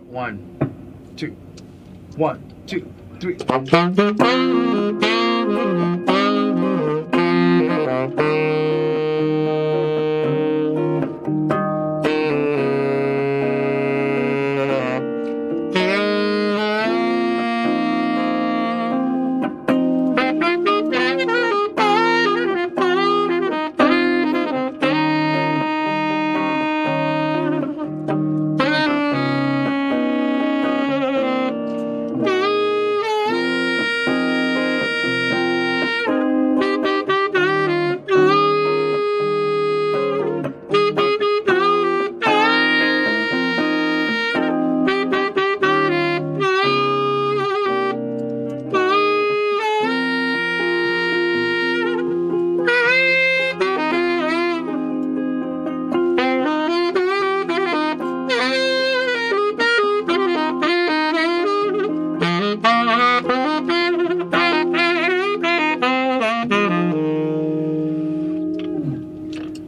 1, 2, 1, 2, 3.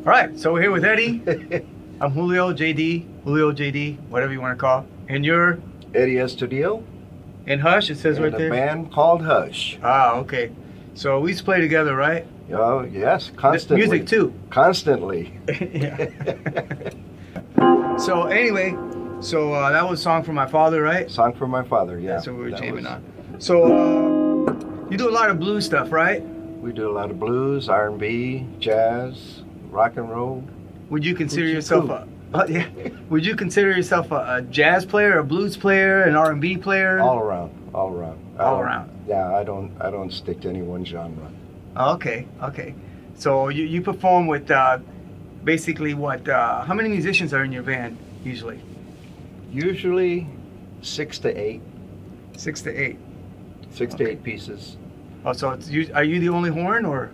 All right, so we're here with Eddie. I'm Julio, JD, whatever you want to call. And you're? Eddie Estudillo. And Hush, it says and right there? a band called Hush. Ah, okay. So we used to play together, right? Oh, yes, constantly. Music too. Constantly. Yeah. So anyway, that was a song for my father, right? Song for my father, yeah. That's what we were jamming on. So you do a lot of blues stuff, right? We do a lot of blues, R&B, jazz, rock and roll. Would you consider yourself yeah? Would you consider yourself a jazz player, a blues player, an R&B player? All around. All around. Yeah, I don't stick to any one genre. Okay. So you perform with basically what? How many musicians are in your band usually? Usually 6 to 8. 6 to 8. 6 to 8 pieces. Oh, so are you the only horn or?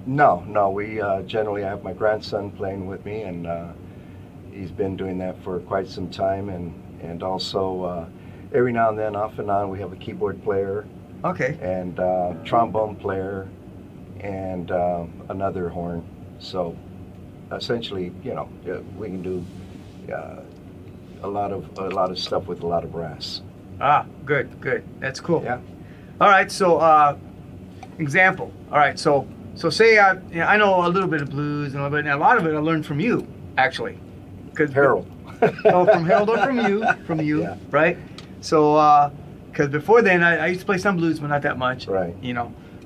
No. We generally have my grandson playing with me, and he's been doing that for quite some time, and also every now and then, off and on, we have a keyboard player. Okay. And trombone player, and another horn. So essentially, we can do a lot of stuff with a lot of brass. Ah, good. That's cool. Yeah. All right. So example. All right. So say I know a little bit of blues and a lot of it I learned from you actually. Harold. From Harold or from you, Yeah. Right? So because before then I used to play some blues, but not that much. Right.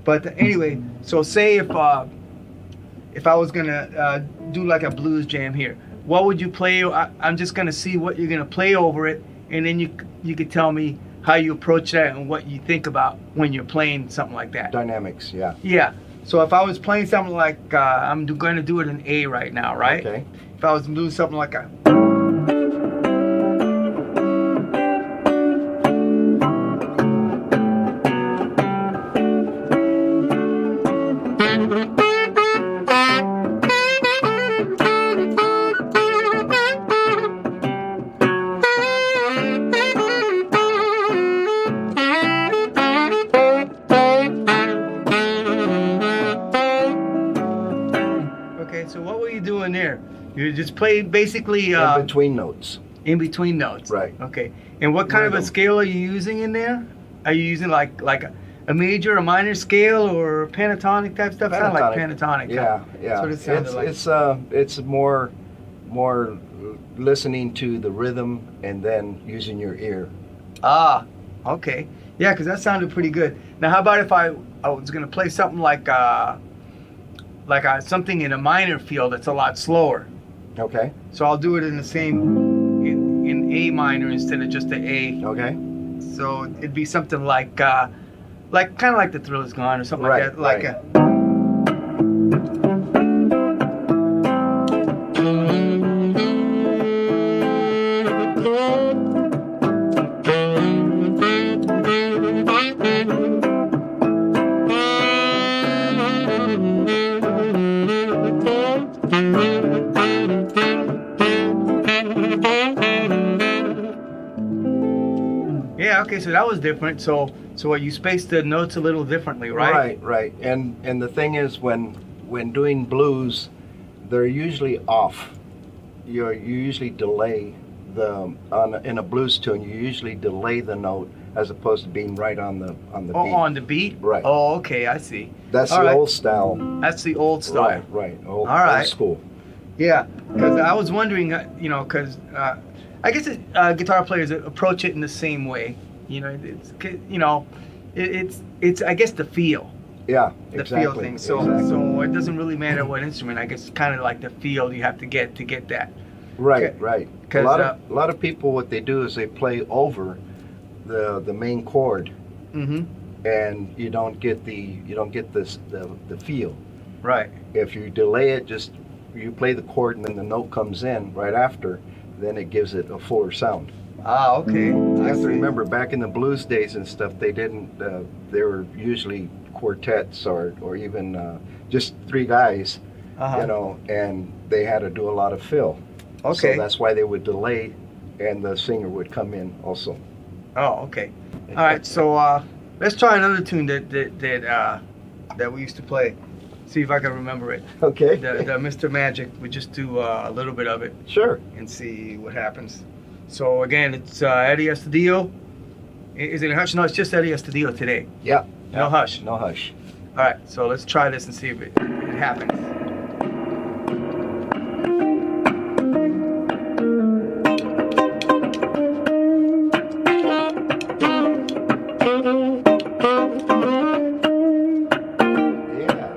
But anyway, so say if I was gonna do like a blues jam here, what would you play? I'm just gonna see what you're gonna play over it, and then you could tell me how you approach that and what you think about when you're playing something like that. Dynamics, yeah. Yeah. So if I was playing something like I'm going to do it in A right now, right? Okay. If I was doing something like a so what were you doing there? You just played basically in between notes. In between notes. Right. Okay. And what kind of a scale are you using in there? Are you using like a major, a minor scale, or pentatonic type stuff? Sound like pentatonic. Yeah. That's what it sounded like. It's more listening to the rhythm and then using your ear. Ah, okay. Yeah, because that sounded pretty good. Now, how about if I was gonna play something like something in a minor field that's a lot slower. Okay. So I'll do it in the same in A minor instead of just the A. Okay. So it'd be something like kind of like The Thrill Is Gone or something like that. Like right. Yeah, okay, so that was different. So you spaced the notes a little differently, right? Right. And the thing is, when doing blues, they're usually off. You usually delay in a blues tune, you usually delay the note as opposed to being right on the beat. On the beat? Right. Oh, okay, I see. That's All the right. old style. That's the old style. Right. Old right. school. Yeah, because I was wondering, because I guess guitar players approach it in the same way. It's I guess the feel. Yeah, The exactly. feel thing. So it doesn't really matter what instrument. I guess it's kind of like the feel you have to get that. Right, Okay. right. A 'Cause, lot of people, what they do is they play over the main chord, Mm-hmm. and you don't get the feel. Right. If you delay it, just you play the chord and then the note comes in right after, then it gives it a fuller sound. Ah, okay. You I have to see. remember, back in the blues days and stuff, they didn't. They were usually quartets or even just three guys, Uh-huh. and they had to do a lot of fill. Okay. So that's why they would delay, and the singer would come in also. Oh, okay. All right. So let's try another tune that we used to play. See if I can remember it. Okay. The Mr. Magic. We just do a little bit of it Sure. and see what happens. So again, it's Eddie Estudillo. Is it a hush? No, it's just Eddie Estudillo today. Yeah. No hush. No hush. All right. So let's try this and see if it happens. Yeah.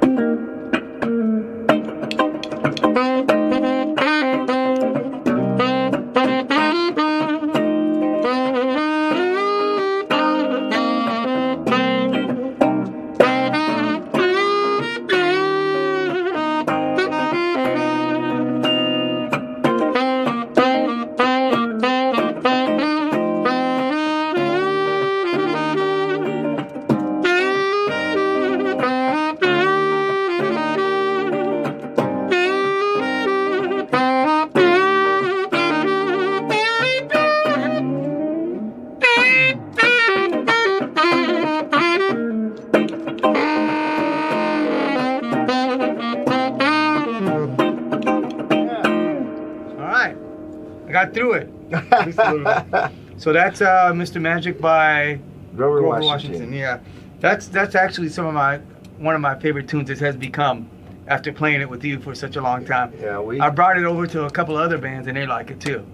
All right. I got through it. At least a little bit. So that's Mr. Magic by Grover Grover Washington. Washington. Yeah, that's actually one of my favorite tunes. It has become after playing it with you for such a long time. Yeah, I brought it over to a couple other bands and they like it too.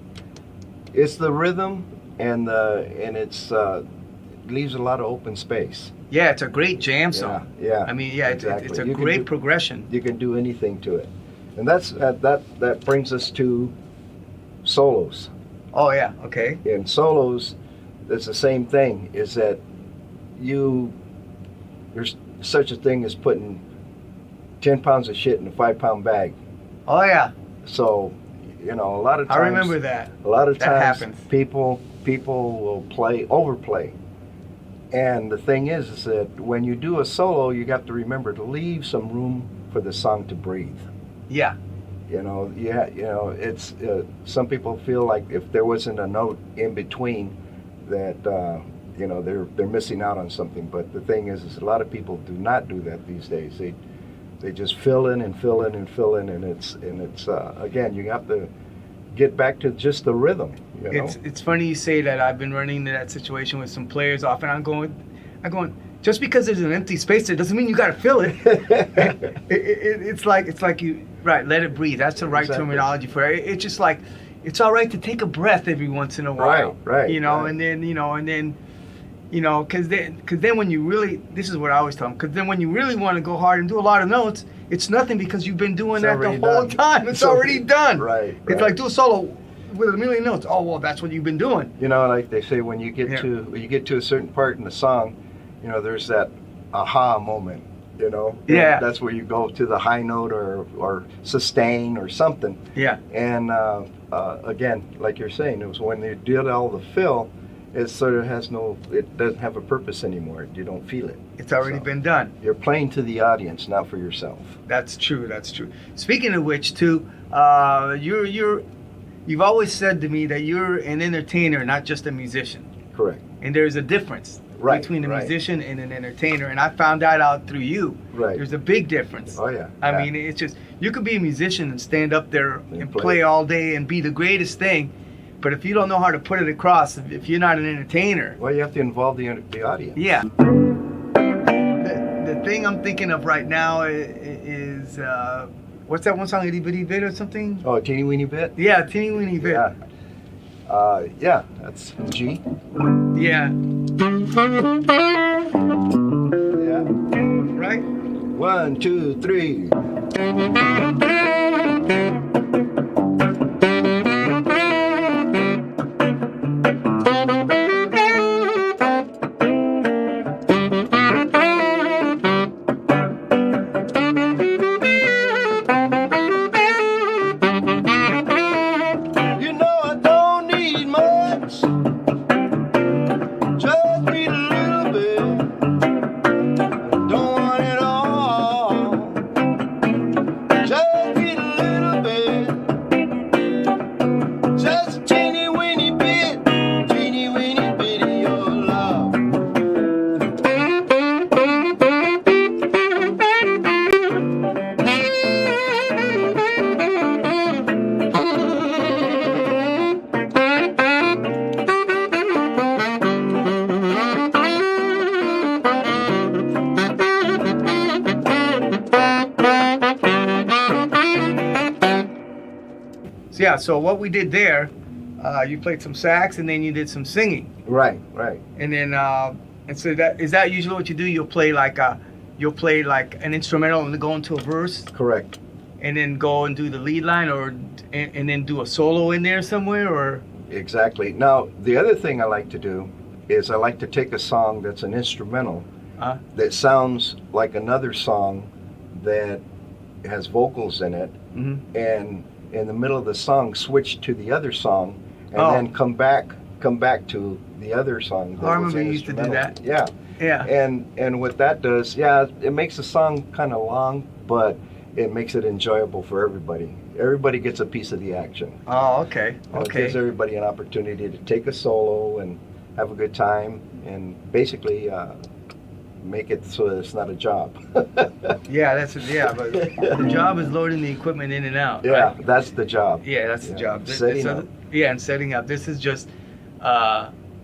it's the rhythm and it's leaves a lot of open space. Yeah, it's a great jam song. Yeah. I mean, yeah, exactly. it's a You can great do- progression. You can do anything to it, and that brings us to solos. Oh yeah, okay. In solos, it's the same thing. Is that there's such a thing as putting 10 pounds of shit in a 5-pound bag. Oh yeah, So, a lot of times. I remember that. A lot of That times happens. people will overplay. And the thing is that when you do a solo, you have to remember to leave some room for the song to breathe. Yeah, It's some people feel like if there wasn't a note in between, that they're missing out on something. But the thing is a lot of people do not do that these days. They just fill in and fill in and fill in, and it's again, you have to get back to just the rhythm. it's funny you say that. I've been running into that situation with some players often. I'm going, just because there's an empty space there doesn't mean you got to fill it. It's like you let it breathe. That's the right Exactly. terminology for it. It's just like it's all right to take a breath every once in a while. Right, right. And then because then when you really, this is what I always tell them, because then when you really want to go hard and do a lot of notes, it's nothing because you've been doing It's that the already whole done. time. It's already done. Right. It's like do a solo with a million notes. Oh well, that's what you've been doing. Like they say, when you get to a certain part in the song, there's that aha moment. Yeah. That's where you go to the high note or sustain or something. Yeah. And again, like you're saying, it was when they did all the fill, it sort of it doesn't have a purpose anymore. You don't feel it. It's already So, been done. You're playing to the audience, not for yourself. That's true. That's true. Speaking of which, too, you've always said to me that you're an entertainer, not just a musician. Correct. And there's a difference between a right. musician and an entertainer. And I found that out through you. Right. There's a big difference. Oh yeah. I Yeah. mean, it's just, you could be a musician and stand up there and play. play all day and be the greatest thing. But if you don't know how to put it across, if you're not an entertainer, Well, you have to involve the audience. yeah. The thing I'm thinking of right now is what's that one song, Itty Bitty Bit or something? Oh, a teeny weeny bit? Yeah, Teeny Weeny Bit. Yeah. Yeah, that's G. Yeah. Yeah. Right? 1, 2, 3. You know I don't need much, just need a little bit. Don't want it all, just need a little bit. Just a teeny weeny bit of your love. So yeah, so what we did there, you played some sax and then you did some singing. Right. And then and so is that usually what you do? You'll play like an instrumental and then go into a verse Correct. and then go and do the lead line and then do a solo in there somewhere, or Exactly. Now, the other thing I like to do is I like to take a song that's an instrumental that sounds like another song that has vocals in it, and in the middle of the song switch to the other song, and then come back to the other song. I remember you used to do that. Yeah. Yeah. And what that does, it makes the song kind of long, but it makes it enjoyable for everybody. Everybody gets a piece of the action. Oh, okay. You know, it gives everybody an opportunity to take a solo and have a good time, and basically make it so that it's not a job. Yeah, but the job is loading the equipment in and out. Yeah, right? that's the job. Yeah, that's the job. Setting up. Yeah, and setting up. This is just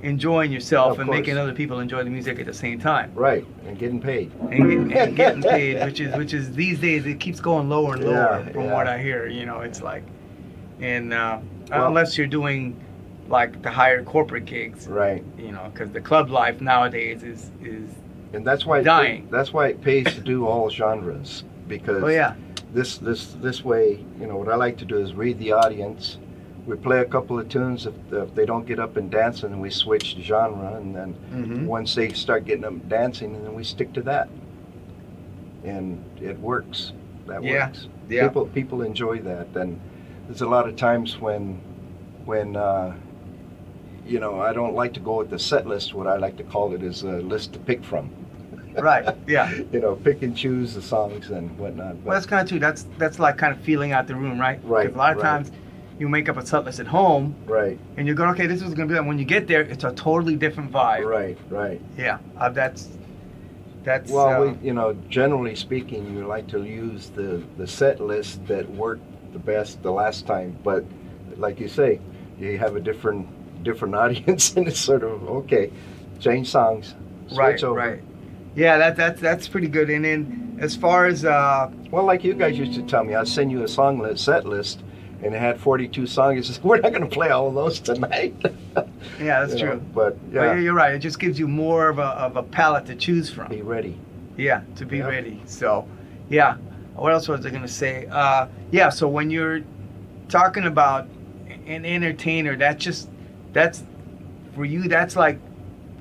enjoying yourself Of and course. making other people enjoy the music at the same time. Right, and getting paid. And getting paid, which is these days it keeps going lower and lower from what I hear. You know, it's like, and unless you're doing like the higher corporate gigs, Right. you know, because the club life nowadays is And that's why dying. That's why it pays to do all genres, because this way, you know, what I like to do is read the audience. We play a couple of tunes. If they don't get up and dancing, then we switch the genre, and then once they start getting up and dancing, and then we stick to that. And it works. That works. Yeah. People enjoy that, and there's a lot of times when you know, I don't like to go with the set list. What I like to call it is a list to pick from. Right. Yeah. You know, pick and choose the songs and whatnot. Well, that's kind of true. That's like kind of feeling out the room, right? Right, Because a lot of times you make up a set list at home, Right. and you're going, okay, this is going to be. And when you get there, it's a totally different vibe. Right. Yeah. That's. Well, you know, generally speaking, you like to use the set list that worked the best the last time. But like you say, you have a different audience, and it's sort of okay. Change songs. Switch over. Right. Yeah, that's pretty good. And then as far as well, like you guys used to tell me, I'd send you a song set list, and it had 42 songs. You said, we're not going to play all of those tonight. Yeah, that's true. But yeah, you're right. It just gives you more of a palette to choose from. Be ready. Yeah, to be ready. So, yeah. What else was I going to say? Yeah. So when you're talking about an entertainer, that's for you. That's like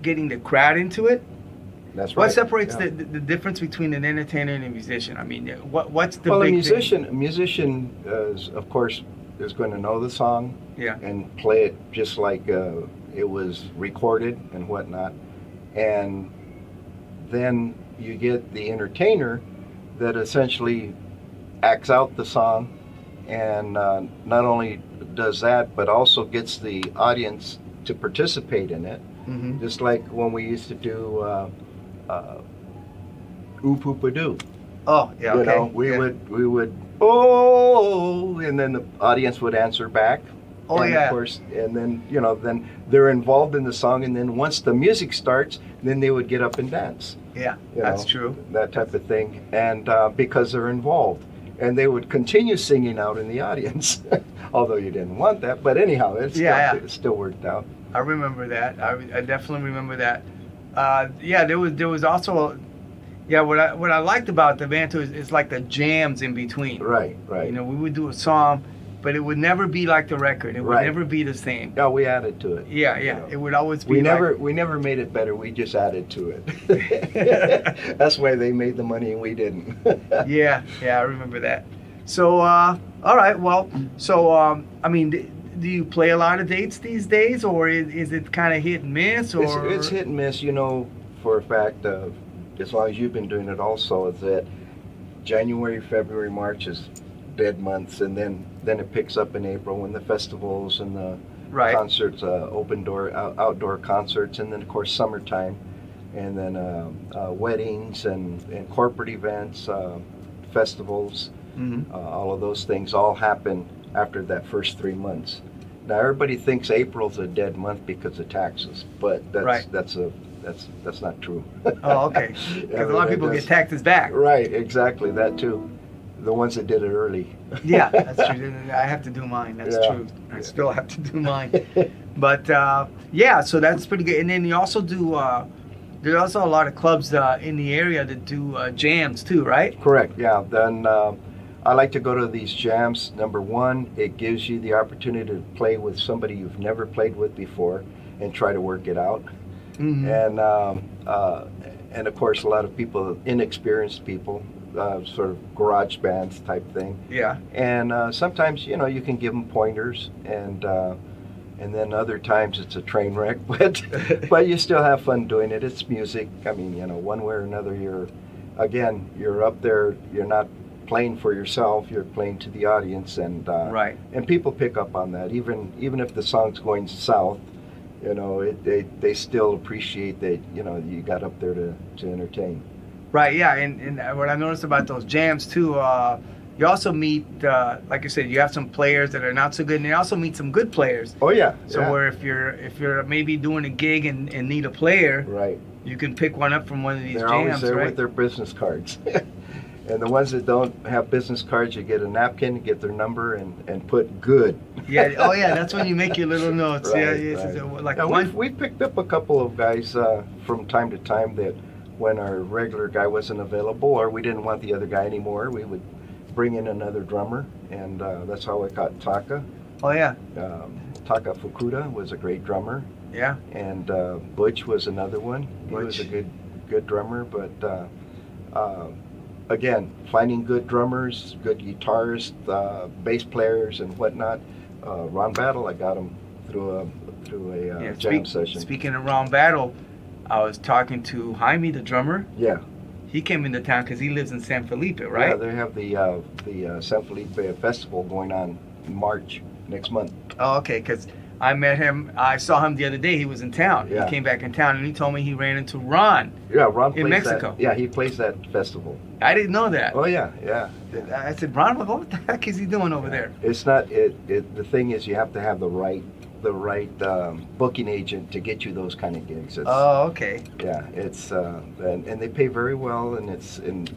getting the crowd into it. That's right. What separates the difference between an entertainer and a musician? I mean, what's the big thing? A musician is, of course, is going to know the song and play it just like it was recorded and whatnot. And then you get the entertainer that essentially acts out the song, and not only does that, but also gets the audience to participate in it. Mm-hmm. Just like when we used to do Oop Oop A Doo. Oh, yeah, okay. You know, we would, oh, and then the audience would answer back. Oh, and yeah. Of course, and then then they're involved in the song, and then once the music starts, then they would get up and dance. Yeah, You that's know, true. That type of thing, and because they're involved, and they would continue singing out in the audience, although you didn't want that. But anyhow, it still worked out. I remember that. I definitely remember that. Yeah, there was also, yeah. What I liked about the band too is like the jams in between. Right. You know, we would do a song, but it would never be like the record. It would Right. never be the same. Yeah, we added to it. Yeah. You know. It would always be. We never made it better. We just added to it. That's why they made the money and we didn't. Yeah, I remember that. So, all right. Well, so I mean, do you play a lot of dates these days, or is it kind of hit and miss? Or It's hit and miss. You know, for a fact, as long as you've been doing it, also is that January, February, March is dead months, and then it picks up in April when the festivals and the right. concerts, outdoor concerts, and then of course summertime, and then weddings and corporate events, festivals, all of those things all happen after that first 3 months. Now everybody thinks April's a dead month because of taxes, but that's not true. Oh, okay. Because a lot of people get taxes back. Right, exactly, that too. The ones that did it early. Yeah, that's true. I have to do mine. That's true. I still have to do mine. But yeah, so that's pretty good. And then you also do. There's also a lot of clubs in the area that do jams too, right? Correct. Yeah. Then I like to go to these jams. Number one, it gives you the opportunity to play with somebody you've never played with before and try to work it out. And of course, a lot of people, inexperienced people. Sort of garage bands type thing. Yeah. And sometimes you can give them pointers, and then other times it's a train wreck, but you still have fun doing it. It's music. I mean, one way or another, you're up there. You're not playing for yourself. You're playing to the audience, and right. And people pick up on that. Even if the song's going south, they still appreciate that you got up there to entertain. Right, yeah, and what I noticed about those jams too, you also meet, like you said, you have some players that are not so good, and you also meet some good players. Oh yeah. So where if you're maybe doing a gig and need a player, right, you can pick one up from one of these They're jams. always there right? with their business cards. And the ones that don't have business cards, you get a napkin, get their number, and put good. Yeah. Oh yeah, that's when you make your little notes. Right, Yeah. right. Like we've picked up a couple of guys from time to time that when our regular guy wasn't available or we didn't want the other guy anymore, we would bring in another drummer, and that's how I got Taka. Oh yeah. Taka Fukuda was a great drummer. Yeah. And Butch was another one. He was a good drummer, but again, finding good drummers, good guitarists, bass players, and whatnot. Ron Battle, I got him through a jam session. Speaking of Ron Battle, I was talking to Jaime, the drummer. Yeah. He came into town because he lives in San Felipe, right? Yeah, they have the San Felipe Festival going on in March next month. Oh, okay, because I met him. I saw him the other day. He was in town. Yeah. He came back in town, and he told me he ran into Ron. Yeah, Ron in plays Mexico. That. Yeah, he plays that festival. I didn't know that. Oh yeah, yeah. I said, Ron, what the heck is he doing over there? It's not. The thing is, you have to have the right booking agent to get you those kind of gigs. Oh, okay. Yeah, it's and they pay very well, and it's in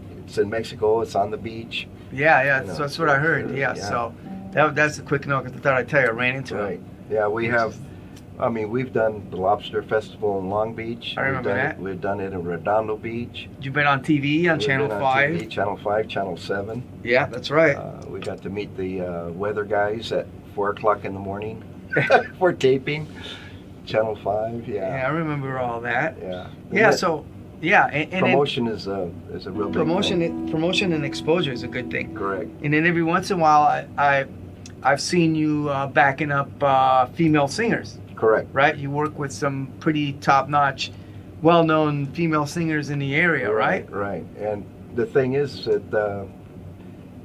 Mexico. It's on the beach. Yeah. So that's what I heard. Yeah. So that's a quick note because I thought I'd tell you I ran into him. Right. Yeah, we've done the Lobster Festival in Long Beach. I remember that. We've done it in Redondo Beach. You've been on TV on Channel 5. TV, Channel 5, Channel 7. Yeah, that's right. We got to meet the weather guys at 4 o'clock in the morning for taping. Channel 5, Yeah, I remember all that. Yeah. Yeah, so, yeah. And promotion is a real big thing. Promotion and exposure is a good thing. Correct. And then every once in a while, I've seen you backing up female singers. Correct. Right? You work with some pretty top-notch, well-known female singers in the area, right? Right. And the thing is that,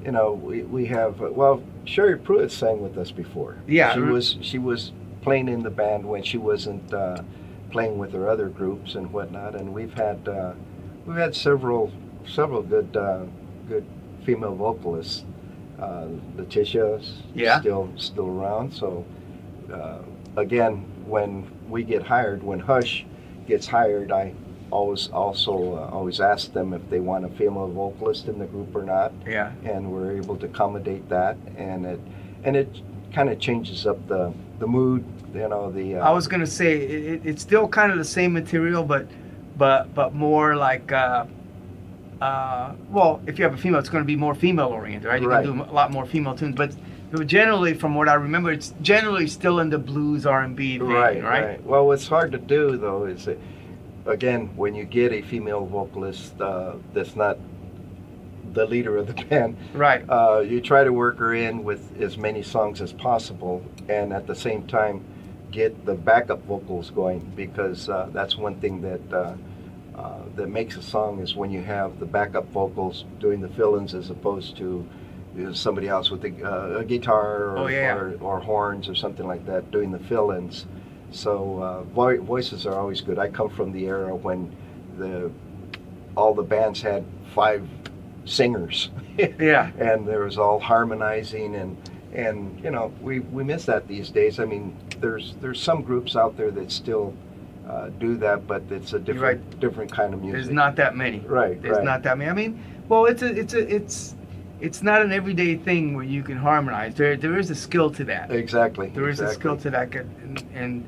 we have, Sherry Pruitt sang with us before. Yeah. She was playing in the band when she wasn't playing with her other groups and whatnot. And we've had several good female vocalists. Letitia's still around, so again, when we get hired, when Hush gets hired, I always ask them if they want a female vocalist in the group or not. Yeah. And we're able to accommodate that, and it kind of changes up the mood. You know, I was gonna say it's still kind of the same material, but more like. Well, if you have a female, it's going to be more female oriented, right? You Right. can do a lot more female tunes, but generally, from what I remember, it's generally still in the blues R&B vein, right? Well, what's hard to do though is that, again, when you get a female vocalist that's not the leader of the band, Right. You try to work her in with as many songs as possible, and at the same time get the backup vocals going, because that's one thing that makes a song is when you have the backup vocals doing the fill-ins as opposed to somebody else with a guitar or horns or something like that doing the fill-ins. So voices are always good. I come from the era when all the bands had 5 singers. Yeah. And there was all harmonizing, and you know, we miss that these days. I mean, there's some groups out there that still do that, but it's a different kind of music. There's not that many. Right. There's not that many. I mean, well, it's not an everyday thing where you can harmonize. There is a skill to that. Exactly. There is a skill to that, and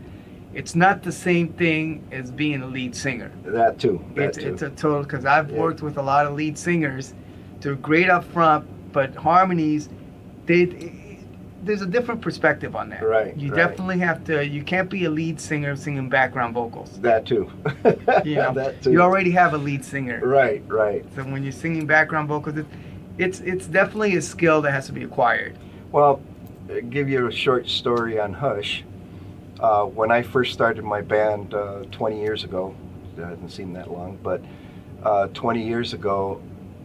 it's not the same thing as being a lead singer. That too. It's a total, because I've worked with a lot of lead singers. They're great up front, but harmonies, there's a different perspective on that. Right. You definitely have to. You can't be a lead singer singing background vocals. That too. You know, that too. You already have a lead singer. Right. So when you're singing background vocals, it's definitely a skill that has to be acquired. Well, I'll give you a short story on Hush. When I first started my band 20 years ago, it hasn't seemed that long, but 20 years ago,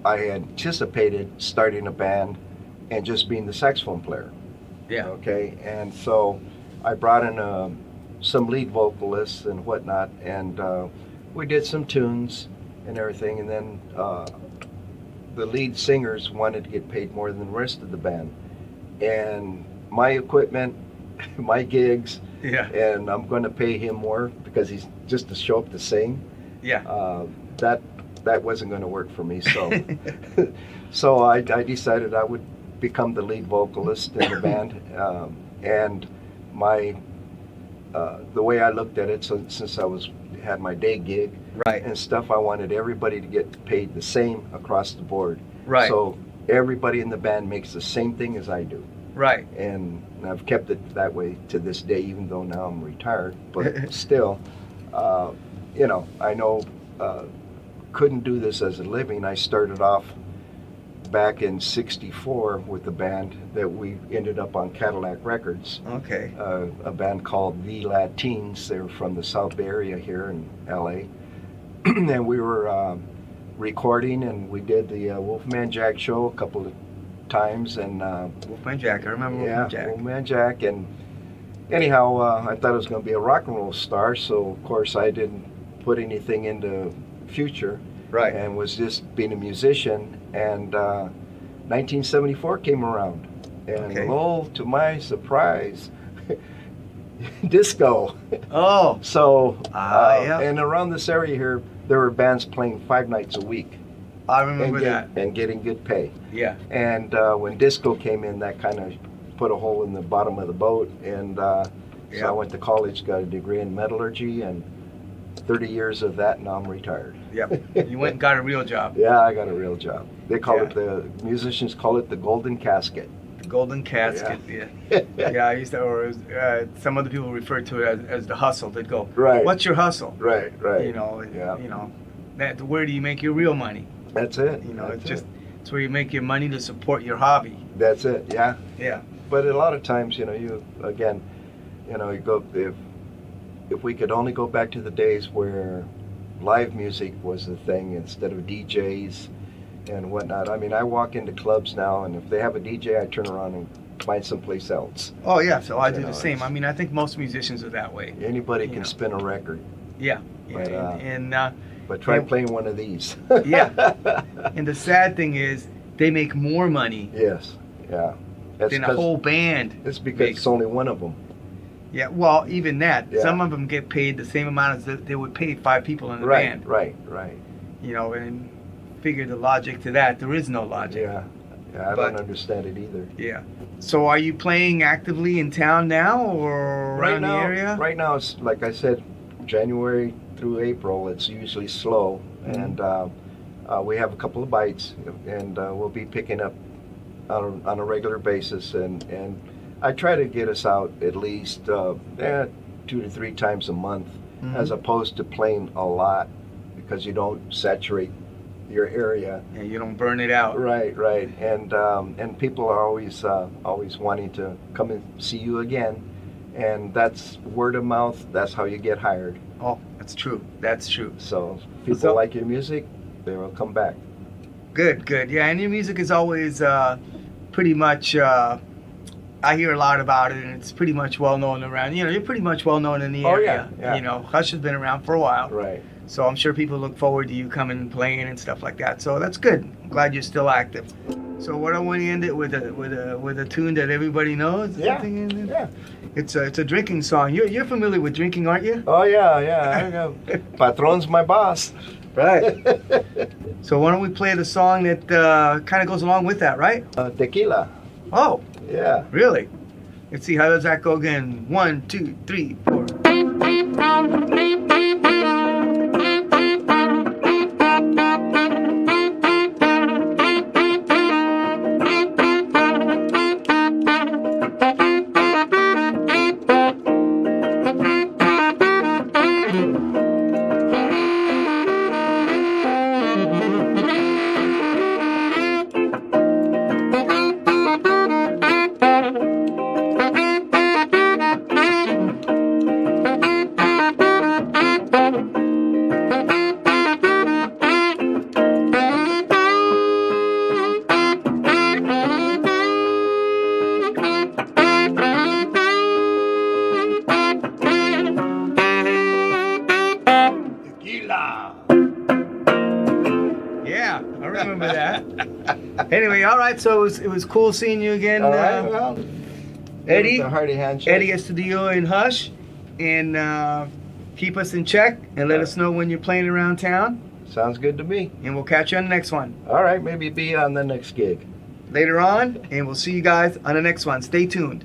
I anticipated starting a band and just being the saxophone player. Yeah. Okay, and so I brought in some lead vocalists and whatnot, and we did some tunes and everything, and then the lead singers wanted to get paid more than the rest of the band, and my equipment, my gigs, and I'm going to pay him more because he's just to show up to sing. Yeah. That wasn't going to work for me, so so I decided I would become the lead vocalist in the band, and the way I looked at it, so since I had my day gig and stuff, I wanted everybody to get paid the same across the board. Right. So everybody in the band makes the same thing as I do. Right. And I've kept it that way to this day, even though now I'm retired. But still, you know, I know couldn't do this as a living. I started off back in '64 with a band that we ended up on Cadillac Records. Okay. A band called The Latines. They were from the South Bay area here in LA. And we were recording, and we did the Wolfman Jack show a couple of times. And Wolfman Jack, I remember Wolfman Jack. Wolfman Jack. And anyhow, I thought I was going to be a rock and roll star, so of course I didn't put anything into future. Right. And was just being a musician. And 1974 came around, and oh, to my surprise, disco. Oh. So, yeah. And around this area here, there were bands playing 5 nights a week. I remember that. And getting good pay. Yeah. And when disco came in, that kind of put a hole in the bottom of the boat. And so I went to college, got a degree in metallurgy, and 30 years of that, now I'm retired. Yep. You went and got a real job. Yeah, I got a real job. They call it, the musicians call it the golden casket. The golden casket, yeah. I used to, or some other people refer to it as the hustle. They'd go, what's your hustle? Right. You know, where do you make your real money? That's it. You know, it's where you make your money to support your hobby. That's it, yeah. Yeah. But a lot of times, you go, if we could only go back to the days where live music was the thing instead of DJs and whatnot. I mean, I walk into clubs now, and if they have a DJ, I turn around and find someplace else. Oh, yeah, so I do the same. I mean, I think most musicians are that way. Anybody can spin a record. Yeah. But try playing one of these. Yeah. And the sad thing is, they make more money. Yes, yeah. Than a whole band. It's because it's only one of them. Yeah, well, even that. Yeah. Some of them get paid the same amount as they would pay 5 people in the Right, band. right. You know, and figure the logic to that. There is no logic. Yeah, I But- don't understand it either. Yeah. So are you playing actively in town now or around the area? Right now, it's like I said, January through April, it's usually slow, and we have a couple of bites, and we'll be picking up on a regular basis, and I try to get us out at least 2 to 3 times a month, as opposed to playing a lot, because you don't saturate your area. Yeah, you don't burn it out. Right, and people are always wanting to come and see you again, and that's word of mouth. That's how you get hired. Oh, that's true. That's true. So if people like your music, they will come back. Good. Yeah, and your music is always pretty much. I hear a lot about it, and it's pretty much well known around. You know, you're pretty much well known in the area. Yeah. You know, Hush has been around for a while. Right. So I'm sure people look forward to you coming and playing and stuff like that. So that's good. I'm glad you're still active. So what I want to end it with a tune that everybody knows. Yeah. Something in it? Yeah. It's a drinking song. You're familiar with drinking, aren't you? Oh yeah. I know. Patron's my boss. Right. So why don't we play the song that kind of goes along with that, right? Tequila. Oh, Yeah. really? Let's see, how does that go again? 1, 2, 3, 4. Yeah, I remember that. Anyway, all right. So it was cool seeing you again, All right. Well, Eddie. the hearty handshake. Eddie Estudillo and Hush, and keep us in check and let us know when you're playing around town, Sounds good to me. and we'll catch you on the next one All right. Maybe be on the next gig. later on, and we'll see you guys on the next one. Stay tuned.